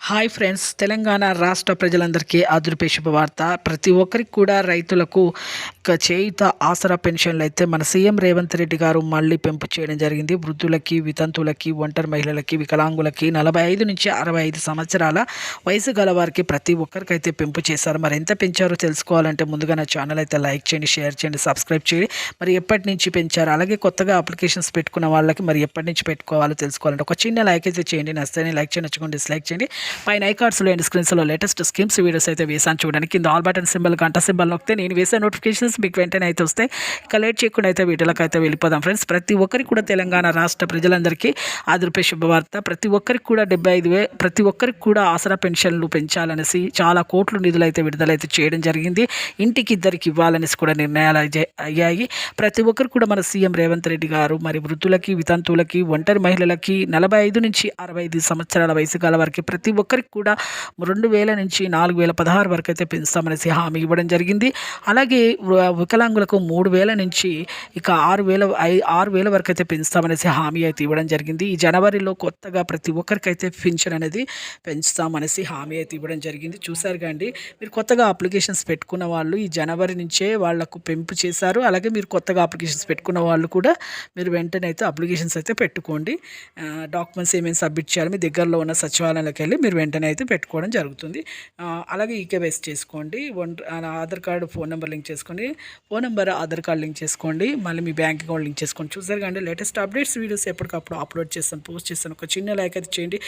Hi friends, Telangana రాష్ట్ర ప్రజలందరికీ ఆదుర్పే శుభవార్త. ప్రతి ఒక్కరికి కూడా రైతులకు చేయుత ఆసరా పెన్షన్లు అయితే మన సీఎం రేవంత్ రెడ్డి గారు మళ్ళీ పెంపు చేయడం జరిగింది. వృద్ధులకి, వితంతువులకి, ఒంటరి మహిళలకి, వికలాంగులకి 45 నుంచి 65 సంవత్సరాల వయసు గల వారికి ప్రతి ఒక్కరికైతే పెంపు చేశారు. మరి ఎంత పెంచారో తెలుసుకోవాలంటే ముందుగా నా ఛానల్ అయితే లైక్ చేయండి, షేర్ చేయండి, సబ్స్క్రైబ్ చేయండి. మరి ఎప్పటి నుంచి పెంచారు, అలాగే కొత్తగా అప్లికేషన్స్ పెట్టుకున్న వాళ్ళకి మరి ఎప్పటి నుంచి పెట్టుకోవాలో తెలుసుకోవాలంటే ఒక చిన్న లైక్ అయితే చేయండి. నచ్చితే లైక్ చేయండి, నచ్చుకోండి డిస్లైక్ చేయండి. పైన ఐకార్డ్స్లో అండ్ స్క్రీన్స్లో లేటెస్ట్ స్కీమ్స్ వీడియోస్ అయితే వేసాను చూడండి. కింద ఆల్ బటన్ సింబల్, గంట సింబల్ నొక్కితే నేను వేసే నోటిఫికేషన్స్ మీకు వెంటనే అయితే వస్తాయి. ఇక లేట్ చేయకుండా అయితే వీడియోలకు అయితే వెళ్ళిపోదాం ఫ్రెండ్స్. ప్రతి ఒక్కరికి కూడా తెలంగాణ రాష్ట్ర ప్రజలందరికీ ఆదుర్పే శుభవార్త. ప్రతి ఒక్కరికి కూడా 75,000 ప్రతి ఒక్కరికి కూడా ఆసరా పెన్షన్లు పెంచాలనేసి చాలా కోట్లు నిధులు అయితే విడుదలైతే చేయడం జరిగింది. ఇంటికి ఇద్దరికి ఇవ్వాలనేసి కూడా నిర్ణయాలు అయ్యాయి. ప్రతి ఒక్కరు కూడా మన సీఎం రేవంత్ రెడ్డి గారు మరి వృద్ధులకి, వితంతువులకి, ఒంటరి మహిళలకి 45 నుంచి 65 సంవత్సరాల వయసు గల వారికి ప్రతి ఒక్కరికి కూడా 2,000 నుంచి 4,016 వరకు అయితే పెంచుతామనేసి హామీ ఇవ్వడం జరిగింది. అలాగే వికలాంగులకు 3,000 నుంచి ఇక 6,000 వరకు అయితే పెంచుతామనేసి హామీ అయితే ఇవ్వడం జరిగింది. ఈ జనవరిలో కొత్తగా ప్రతి ఒక్కరికైతే పెన్షన్ అనేది పెంచుతామనేసి హామీ అయితే ఇవ్వడం జరిగింది. చూసారు కండి, మీరు కొత్తగా అప్లికేషన్స్ పెట్టుకున్న వాళ్ళు ఈ జనవరి నుంచే వాళ్లకు పెంపు చేశారు. అలాగే మీరు కొత్తగా అప్లికేషన్స్ పెట్టుకున్న వాళ్ళు కూడా మీరు వెంటనే అయితే అప్లికేషన్స్ అయితే పెట్టుకోండి. డాక్యుమెంట్స్ ఏమేమి సబ్మిట్ చేయాలి, మీ దగ్గరలో ఉన్న సచివాలయంలోకి వెళ్ళి మీరు వెంటనే అయితే పెట్టుకోవడం జరుగుతుంది. అలాగే ఈకేవైసీ చేసుకోండి. Aadhaar card, phone number link చేసుకోండి. Phone number, Aadhaar card link చేసుకోండి. మళ్ళీ మీ బ్యాంక్ అకౌంట్ లింక్ చేసుకోండి. చూసారు కానీ లేటెస్ట్ అప్డేట్స్ వీడియోస్ ఎప్పటికప్పుడు అప్లోడ్ చేస్తాను, పోస్ట్ చేస్తాను. ఒక చిన్న లైక్ అయితే చేయండి.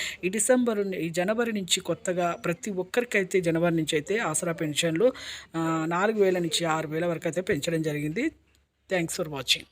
ఈ జనవరి నుంచి కొత్తగా ప్రతి ఒక్కరికైతే జనవరి నుంచి అయితే ఆసరా పెన్షన్లు 4,000 నుంచి 6,000 వరకు అయితే పెంచడం జరిగింది. Thanks for watching.